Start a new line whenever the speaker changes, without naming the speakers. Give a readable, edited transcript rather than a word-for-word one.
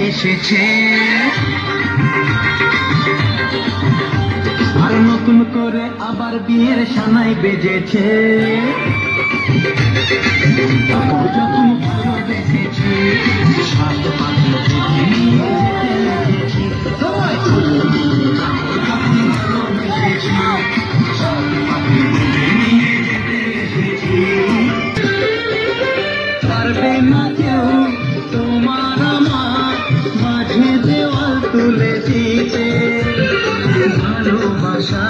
এসেছে, আর নতুন করে আবার বিয়ের সানাই বেজেছে। যখন ভালোবেসেছি সাত পাখি বেঁধে নিয়ে যেতে লেগেছি। ভালোবেসেছি সাত পাখি বেঁধে নিয়ে যেতে এসেছি। পারবে না কেউ তোমার আমার মাঝে দেওয়াল তুলে দিতে, ভালোবাসা